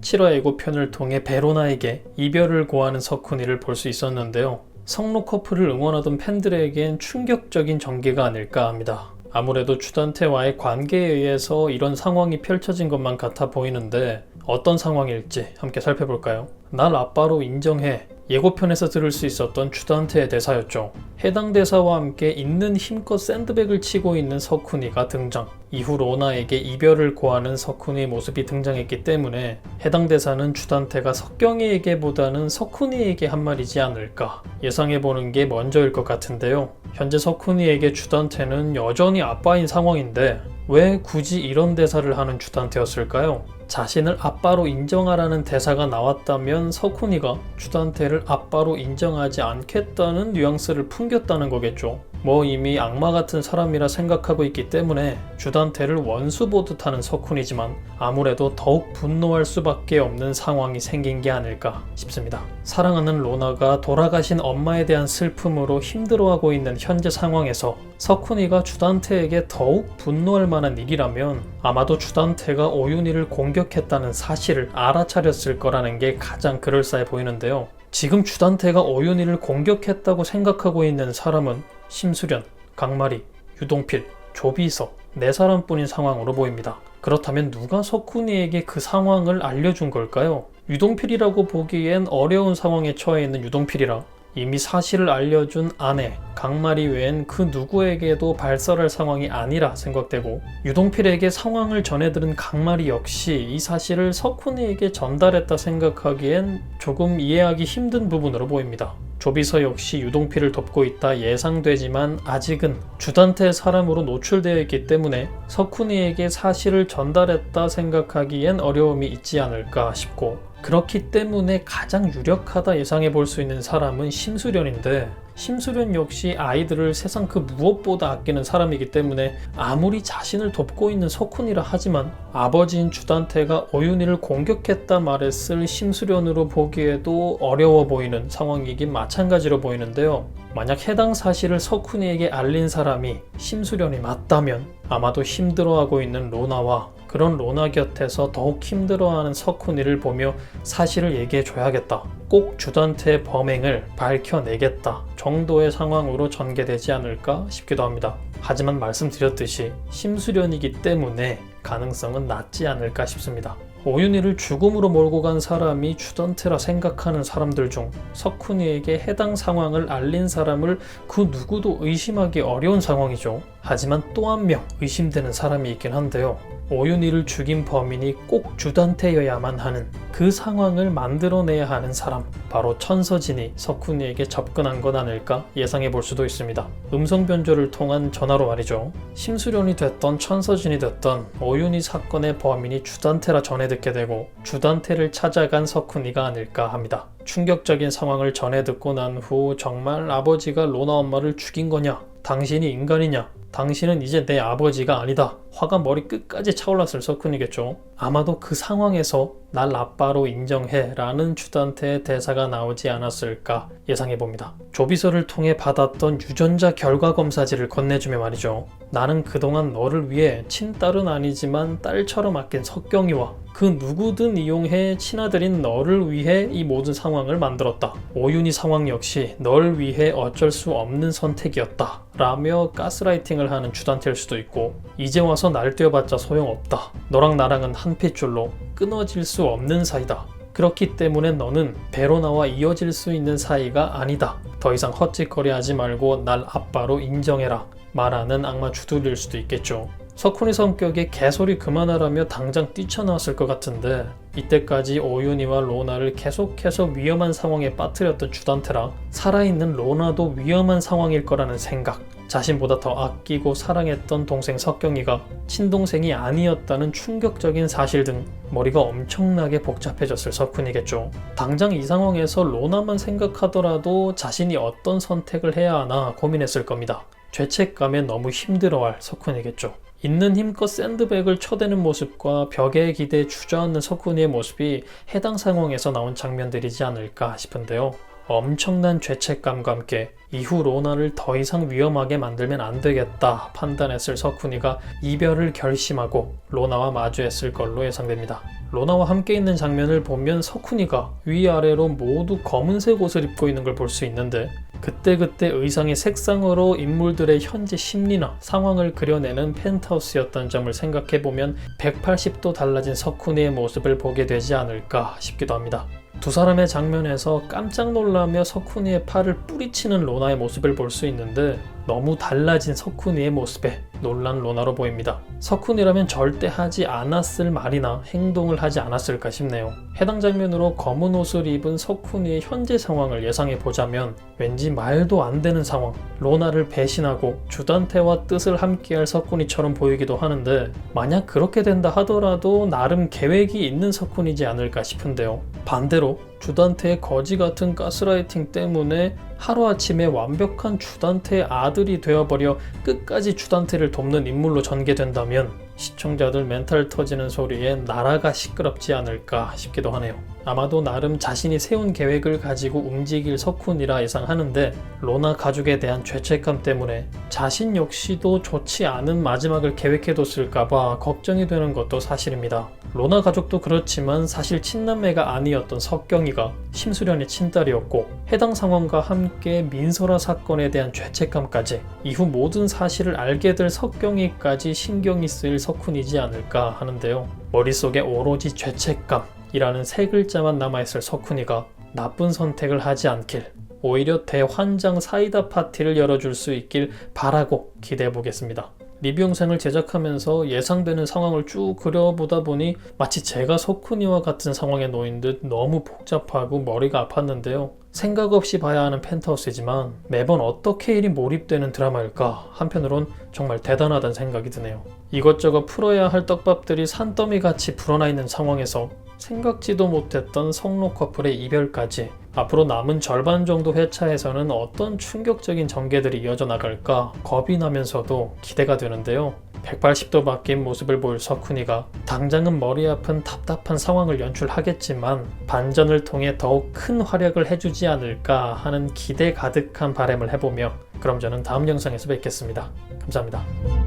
17화 예고편을 통해 베로나에게 이별을 고하는 서쿠니를 볼 수 있었는데요. 성로 커플을 응원하던 팬들에겐 충격적인 전개가 아닐까 합니다. 아무래도 주단태와의 관계에 의해서 이런 상황이 펼쳐진 것만 같아 보이는데 어떤 상황일지 함께 살펴볼까요? 날 아빠로 인정해. 예고편에서 들을 수 있었던 주단태의 대사였죠. 해당 대사와 함께 있는 힘껏 샌드백을 치고 있는 서쿠니가 등장. 이후 로나에게 이별을 고하는 서쿠니의 모습이 등장했기 때문에 해당 대사는 주단태가 석경이에게보다는 서쿠니에게 한 말이지 않을까 예상해보는 게 먼저일 것 같은데요. 현재 서쿠니에게 주단태는 여전히 아빠인 상황인데 왜 굳이 이런 대사를 하는 주단태였을까요? 자신을 아빠로 인정하라는 대사가 나왔다면 서쿠니가 주단태를 아빠로 인정하지 않겠다는 뉘앙스를 풍겼다는 거겠죠. 이미 악마 같은 사람이라 생각하고 있기 때문에 주단태를 원수 보듯 하는 서쿠니지만 아무래도 더욱 분노할 수밖에 없는 상황이 생긴 게 아닐까 싶습니다. 사랑하는 로나가 돌아가신 엄마에 대한 슬픔으로 힘들어하고 있는 현재 상황에서 서쿠니가 주단태에게 더욱 분노할 만한 일이라면 아마도 주단태가 오윤희를 공격했다는 사실을 알아차렸을 거라는 게 가장 그럴싸해 보이는데요. 지금 주단태가 오윤희를 공격했다고 생각하고 있는 사람은 심수련, 강마리, 유동필, 조비서 4사람뿐인 상황으로 보입니다. 그렇다면 누가 서쿠니에게 그 상황을 알려준 걸까요? 유동필이라고 보기엔 어려운 상황에 처해 있는 유동필이라 이미 사실을 알려준 아내 강마리 외엔 그 누구에게도 발설할 상황이 아니라 생각되고 유동필에게 상황을 전해들은 강마리 역시 이 사실을 서쿠니에게 전달했다 생각하기엔 조금 이해하기 힘든 부분으로 보입니다. 조비서 역시 유동필을 돕고 있다 예상되지만 아직은 주단태의 사람으로 노출되어 있기 때문에 서쿠니에게 사실을 전달했다 생각하기엔 어려움이 있지 않을까 싶고 그렇기 때문에 가장 유력하다 예상해 볼 수 있는 사람은 심수련인데 심수련 역시 아이들을 세상 그 무엇보다 아끼는 사람이기 때문에 아무리 자신을 돕고 있는 서쿠니라 하지만 아버지인 주단태가 오윤희를 공격했다 말했을 심수련으로 보기에도 어려워 보이는 상황이긴 마찬가지로 보이는데요. 만약 해당 사실을 서쿠니에게 알린 사람이 심수련이 맞다면 아마도 힘들어하고 있는 로나와 그런 로나 곁에서 더욱 힘들어하는 서쿠니를 보며 사실을 얘기해줘야겠다. 꼭 주단태의 범행을 밝혀내겠다 정도의 상황으로 전개되지 않을까 싶기도 합니다. 하지만 말씀드렸듯이 심수련이기 때문에 가능성은 낮지 않을까 싶습니다. 오윤희를 죽음으로 몰고 간 사람이 주단태라 생각하는 사람들 중 서쿠니에게 해당 상황을 알린 사람을 그 누구도 의심하기 어려운 상황이죠. 하지만 또 한 명 의심되는 사람이 있긴 한데요. 오윤희를 죽인 범인이 꼭 주단태여야만 하는 그 상황을 만들어내야 하는 사람, 바로 천서진이 서쿠니에게 접근한 것 아닐까 예상해 볼 수도 있습니다. 음성 변조를 통한 전화로 말이죠. 심수련이 됐던 천서진이 됐던 오윤희 사건의 범인이 주단태라 전해 듣게 되고 주단태를 찾아간 서쿠니가 아닐까 합니다. 충격적인 상황을 전해 듣고 난 후 정말 아버지가 로나 엄마를 죽인 거냐? 당신이 인간이냐? 당신은 이제 내 아버지가 아니다. 화가 머리 끝까지 차올랐을 서쿠니겠죠. 아마도 그 상황에서 날 아빠로 인정해 라는 주단태의 대사가 나오지 않았을까 예상해봅니다. 조비서를 통해 받았던 유전자 결과 검사지를 건네주며 말이죠. 나는 그동안 너를 위해 친딸은 아니지만 딸처럼 아낀 석경이와 그 누구든 이용해 친아들인 너를 위해 이 모든 상황을 만들었다. 오윤희 상황 역시 널 위해 어쩔 수 없는 선택이었다 라며 가스라이팅을 하는 주단태일 수도 있고 이제 와서 날 떼어봤자 소용없다. 너랑 나랑은 한 핏줄로 끊어질 수 없는 사이다. 그렇기 때문에 너는 베로나와 이어질 수 있는 사이가 아니다. 더 이상 헛짓거리 하지 말고 날 아빠로 인정해라 말하는 악마 주둥이일 수도 있겠죠. 서쿠니 성격에 개소리 그만하라며 당장 뛰쳐나왔을 것 같은데 이때까지 오윤희와 로나를 계속해서 위험한 상황에 빠뜨렸던 주단태라 살아있는 로나도 위험한 상황일 거라는 생각, 자신보다 더 아끼고 사랑했던 동생 석경이가 친동생이 아니었다는 충격적인 사실 등 머리가 엄청나게 복잡해졌을 서쿠니겠죠. 당장 이 상황에서 로나만 생각하더라도 자신이 어떤 선택을 해야 하나 고민했을 겁니다. 죄책감에 너무 힘들어할 서쿠니겠죠. 있는 힘껏 샌드백을 쳐대는 모습과 벽에 기대에 주저앉는 서쿠니의 모습이 해당 상황에서 나온 장면들이지 않을까 싶은데요. 엄청난 죄책감과 함께 이후 로나를 더 이상 위험하게 만들면 안 되겠다 판단했을 석훈이가 이별을 결심하고 로나와 마주했을 걸로 예상됩니다. 로나와 함께 있는 장면을 보면 석훈이가 위아래로 모두 검은색 옷을 입고 있는 걸 볼 수 있는데 그때그때 의상의 색상으로 인물들의 현재 심리나 상황을 그려내는 펜트하우스였던 점을 생각해보면 180도 달라진 석훈이의 모습을 보게 되지 않을까 싶기도 합니다. 두 사람의 장면에서 깜짝 놀라며 석훈이의 팔을 뿌리치는 로나의 모습을 볼 수 있는데 너무 달라진 석훈이의 모습에 놀란 로나로 보입니다. 석훈이라면 절대 하지 않았을 말이나 행동을 하지 않았을까 싶네요. 해당 장면으로 검은 옷을 입은 석훈이의 현재 상황을 예상해보자면 왠지 말도 안 되는 상황, 로나를 배신하고 주단태와 뜻을 함께할 석훈이처럼 보이기도 하는데 만약 그렇게 된다 하더라도 나름 계획이 있는 석훈이지 않을까 싶은데요. 반대로 주단태의 거지 같은 가스라이팅 때문에 하루아침에 완벽한 주단태의 아들이 되어버려 끝까지 주단태를 돕는 인물로 전개된다면 시청자들 멘탈 터지는 소리에 나라가 시끄럽지 않을까 싶기도 하네요. 아마도 나름 자신이 세운 계획을 가지고 움직일 석훈이라 예상하는데 로나 가족에 대한 죄책감 때문에 자신 역시도 좋지 않은 마지막을 계획해뒀을까봐 걱정이 되는 것도 사실입니다. 로나 가족도 그렇지만 사실 친남매가 아니었던 석경이가 심수련의 친딸이었고 해당 상황과 함께 민설아 사건에 대한 죄책감까지 이후 모든 사실을 알게 될 석경이까지 신경이 쓰일 석훈이지 않을까 하는데요. 머릿속에 오로지 죄책감이라는 세 글자만 남아있을 석훈이가 나쁜 선택을 하지 않길, 오히려 대환장 사이다 파티를 열어줄 수 있길 바라고 기대해보겠습니다. 리뷰 영상을 제작하면서 예상되는 상황을 쭉 그려보다 보니 마치 제가 석훈이와 같은 상황에 놓인 듯 너무 복잡하고 머리가 아팠는데요. 생각 없이 봐야 하는 펜트하우스이지만 매번 어떻게 일이 몰입되는 드라마일까 한편으론 정말 대단하다는 생각이 드네요. 이것저것 풀어야 할 떡밥들이 산더미같이 불어나 있는 상황에서 생각지도 못했던 성로 커플의 이별까지 앞으로 남은 절반 정도 회차에서는 어떤 충격적인 전개들이 이어져 나갈까 겁이 나면서도 기대가 되는데요. 180도 바뀐 모습을 보일 석훈이가 당장은 머리 아픈 답답한 상황을 연출하겠지만 반전을 통해 더욱 큰 활약을 해주지 않을까 하는 기대 가득한 바람을 해보며 그럼 저는 다음 영상에서 뵙겠습니다. 감사합니다.